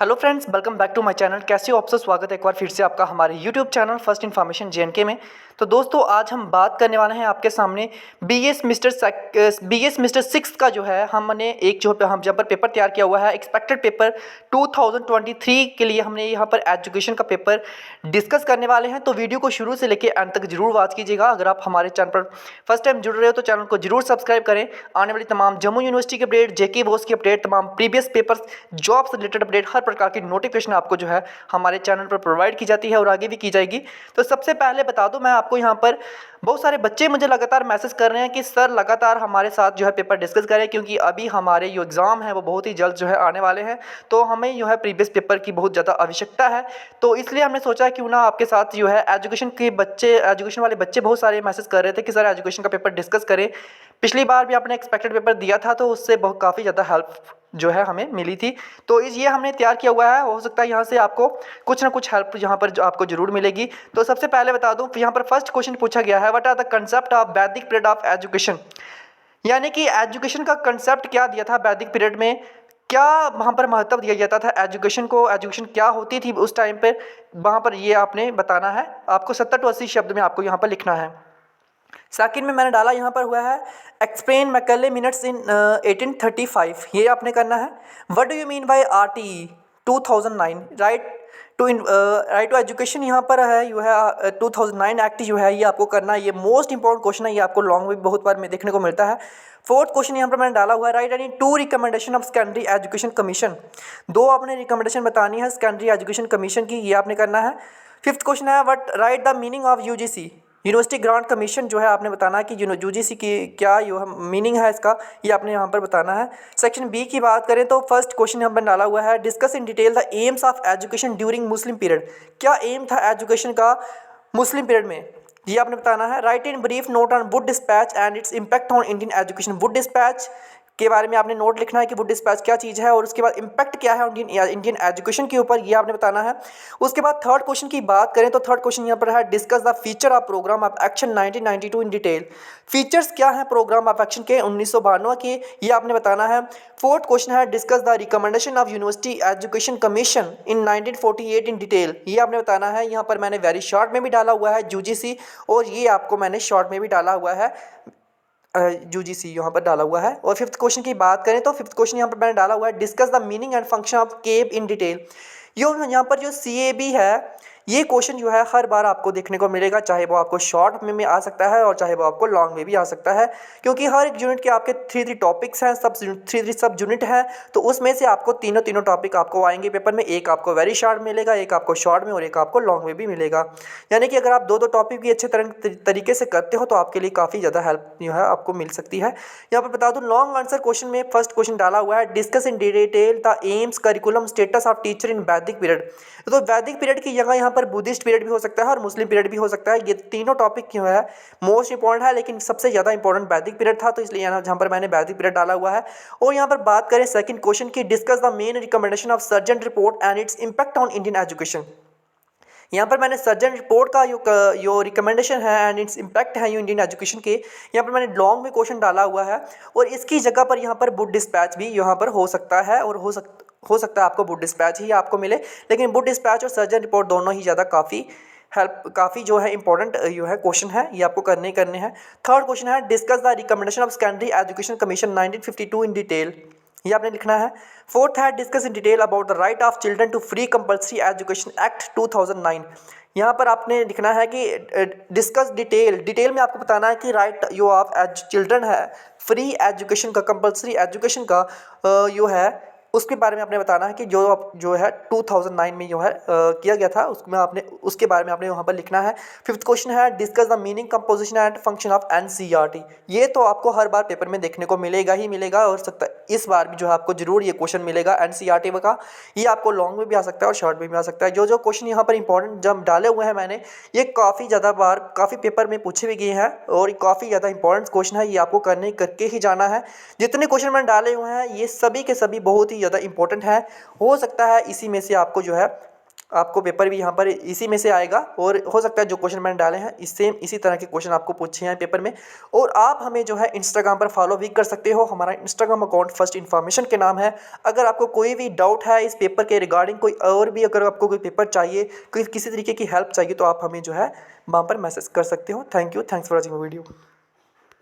Hello friends, welcome back to my channel. कैसे हो आप सब? स्वागत है एक बार फिर से आपका हमारे YouTube channel first information JNK में। तो दोस्तों, आज हम बात करने वाले हैं आपके सामने बीएस मिस्टर सिक्स का जो है हमने एक जो हम जहाँ पर पेपर तैयार किया हुआ है एक्सपेक्टेड पेपर 2023 के लिए हमने यहाँ पर एजुकेशन का पेपर डिस्कस करने वाले हैं। तो वीडियो को शुरू से लेकर अंत तक जरूर वॉच कीजिएगा। अगर आप हमारे चैनल पर फर्स्ट टाइम जुड़ रहे हो तो चैनल को जरूर सब्सक्राइब करें। आने वाली तमाम जम्मू यूनिवर्सिटी की अपडेट, जेके बोस की अपडेट, तमाम प्रीवियस पेपर्स, जॉब से रिलेटेड अपडेट, हर प्रकार की नोटिफिकेशन आपको जो है हमारे चैनल पर प्रोवाइड की जाती है और आगे भी की जाएगी। तो सबसे पहले बता दूं, मैं आपको यहाँ पर बहुत सारे बच्चे मुझे लगातार मैसेज कर रहे हैं कि सर लगातार हमारे साथ जो है पेपर डिस्कस करें, क्योंकि अभी हमारे जो एग्ज़ाम है वो बहुत ही जल्द जो है आने वाले हैं। तो हमें जो है प्रीवियस पेपर की बहुत ज़्यादा आवश्यकता है। तो इसलिए हमने सोचा क्यों ना आपके साथ जो है एजुकेशन वाले बच्चे बहुत सारे मैसेज कर रहे थे कि सर एजुकेशन का पेपर डिस्कस करें। पिछली बार भी आपने एक्सपेक्टेड पेपर दिया था तो उससे बहुत काफ़ी ज़्यादा हेल्प जो है हमें मिली थी। तो ये हमने तैयार किया हुआ है। हो सकता है यहाँ से आपको कुछ ना कुछ हेल्प यहाँ पर जो आपको जरूर मिलेगी। तो सबसे पहले बता दूँ, यहाँ पर फर्स्ट क्वेश्चन पूछा गया है, what are the concept of Vedic period of education. यानी कि एजुकेशन का कंसेप्ट क्या दिया था वैदिक पीरियड में, क्या वहाँ पर महत्व दिया जाता था एजुकेशन को, एजुकेशन क्या होती थी उस टाइम पर, वहाँ पर ये आपने बताना है। आपको 70 to 80 शब्द में आपको यहाँ पर लिखना है। सेकंड में मैंने डाला यहाँ पर हुआ है एक्सप्लेन मैकले मिनट्स इन 1835। ये आपने करना है। What do you mean by RTE 2009 right to education. यहाँ पर है यू है 2009 एक्ट जो है ये आपको करना है। ये मोस्ट इंपॉर्टेंट क्वेश्चन है, ये आपको लॉन्ग में बहुत बार में देखने को मिलता है। फोर्थ क्वेश्चन यहाँ पर मैंने डाला हुआ है right any two recommendation of secondary education commission. दो आपने रिकमेंडेशन बतानी है सेकेंडरी एजुकेशन कमीशन की, ये आपने करना है। फिफ्थ क्वेश्चन है what right the meaning of UGC university grant commission. जो है आपने बताना है कि यूजीसी की क्या मीनिंग है इसका, ये आपने यहाँ पर बताना है। सेक्शन बी की बात करें तो फर्स्ट क्वेश्चन यहाँ पर डाला हुआ है discuss in detail the AIIMS of education during Muslim period. क्या एम था एजुकेशन का मुस्लिम पीरियड में, ये आपने बताना है। Right in brief note on Wood dispatch and its impact on Indian education. Wood dispatch के बारे में आपने नोट लिखना है कि वुड डिस्पैच क्या चीज़ है और उसके बाद इम्पैक्ट क्या है इंडियन एजुकेशन के ऊपर, ये आपने बताना है। उसके बाद थर्ड क्वेश्चन की बात करें तो थर्ड क्वेश्चन यहाँ पर है discuss the feature of program of action 1992 in detail. Features क्या है प्रोग्राम ऑफ एक्शन के 1992 के, ये आपने बताना है। फोर्थ क्वेश्चन है discuss the recommendation of university education commission in 1948 in detail, ये आपने बताना है। यहाँ पर मैंने वेरी शॉर्ट में भी डाला हुआ है यूजीसी, और ये आपको मैंने शॉर्ट में भी डाला हुआ है यूजीसी यहाँ पर डाला हुआ है। और फिफ्थ क्वेश्चन की बात करें तो फिफ्थ क्वेश्चन यहाँ पर मैंने डाला हुआ है discuss the meaning and function of cab in detail. यहाँ पर जो सीएबी है ये क्वेश्चन जो है हर बार आपको देखने को मिलेगा, चाहे वो आपको शॉर्ट में आ सकता है और चाहे वो आपको लॉन्ग में भी आ सकता है, क्योंकि हर एक यूनिट के आपके थ्री टॉपिक्स हैं, थ्री सब यूनिट हैं। तो उसमें से आपको तीनों टॉपिक आपको आएंगे पेपर में। एक आपको वेरी शॉर्ट मिलेगा, एक आपको शॉर्ट में और एक आपको लॉन्ग में भी मिलेगा। यानी कि अगर आप दो टॉपिक भी अच्छे तरीके से करते हो तो आपके लिए काफ़ी ज़्यादा हेल्प जो है आपको मिल सकती है। यहाँ पर बता दूँ लॉन्ग आंसर क्वेश्चन में फर्स्ट क्वेश्चन डाला हुआ है discuss in detail the AIIMS curriculum status of teacher इन वैदिक पीरियड। तो वैदिक पीरियड की जगह यहाँ पर बुद्धिस्ट पीरियड भी हो सकता है और मुस्लिम पीरियड भी हो सकता है। ये तीनों टॉपिक जो है मोस्ट इंपॉर्टेंट है, लेकिन सबसे ज़्यादा इंपॉर्टेंट वैदिक पीरियड था, तो इसलिए यहाँ पर मैंने वैदिक पीरियड डाला हुआ है। और यहाँ पर बात करें सेकंड क्वेश्चन की discuss the main recommendation of surgeon report and it's impact on Indian education. यहाँ पर मैंने सर्जन रिपोर्ट का जो रिकमेंडेशन है एंड इट्स इम्पैक्ट है इंडियन एजुकेशन के, यहाँ पर मैंने लॉन्ग में क्वेश्चन डाला हुआ है। और इसकी जगह पर यहाँ पर वुड डिस्पैच भी यहाँ पर हो सकता है, और हो सकता है आपको वुड डिस्पैच ही आपको मिले, लेकिन वुड डिस्पैच और सर्जन रिपोर्ट दोनों ही ज़्यादा काफ़ी जो है इंपॉर्टेंट जो है क्वेश्चन है, ये आपको करने हैं। थर्ड क्वेश्चन है discuss the recommendation of secondary education commission 1952 in detail, ये आपने लिखना है। फोर्थ है discuss in detail about the right of children to free compulsory education act 2009। यहाँ पर आपने लिखना है कि डिस्कस डिटेल में आपको बताना है कि राइट जो ऑफ चिल्ड्रन है फ्री एजुकेशन का, कंपल्सरी एजुकेशन का जो है उसके बारे में आपने बताना है कि जो है 2009 में जो है किया गया था, उसके बारे में आपने वहाँ पर लिखना है। फिफ्थ क्वेश्चन है discuss the meaning composition and function of NCERT. ये तो आपको हर बार पेपर में देखने को मिलेगा ही मिलेगा, और सकता है इस बार भी जो है आपको जरूर ये क्वेश्चन मिलेगा एनसीईआरटी का। ये आपको लॉन्ग में भी आ सकता है और शॉर्ट में भी आ सकता है। जो क्वेश्चन यहाँ पर इंपॉर्टेंट जब डाले हुए हैं मैंने, ये काफ़ी ज़्यादा बार काफ़ी पेपर में पूछे भी गए हैं और काफ़ी ज़्यादा इंपॉर्टेंट क्वेश्चन है, ये आपको करके ही जाना है। जितने क्वेश्चन मैंने डाले हुए हैं ये सभी के सभी बहुत ही ज़्यादा इंपॉर्टेंट है। हो सकता है इसी में से आपको जो है आपको पेपर भी यहाँ पर इसी में से आएगा और हो सकता है जो क्वेश्चन मैंने डाले हैं इसी तरह के क्वेश्चन आपको पूछे हैं पेपर में। और आप हमें जो है इंस्टाग्राम पर फॉलो भी कर सकते हो, हमारा इंस्टाग्राम अकाउंट फर्स्ट इन्फॉर्मेशन के नाम है। अगर आपको कोई भी डाउट है इस पेपर के रिगार्डिंग, कोई और भी अगर आपको कोई पेपर चाहिए, कोई किसी तरीके की हेल्प चाहिए, तो आप हमें जो है वहाँ पर मैसेज कर सकते हो। Thank you, thanks for watching video.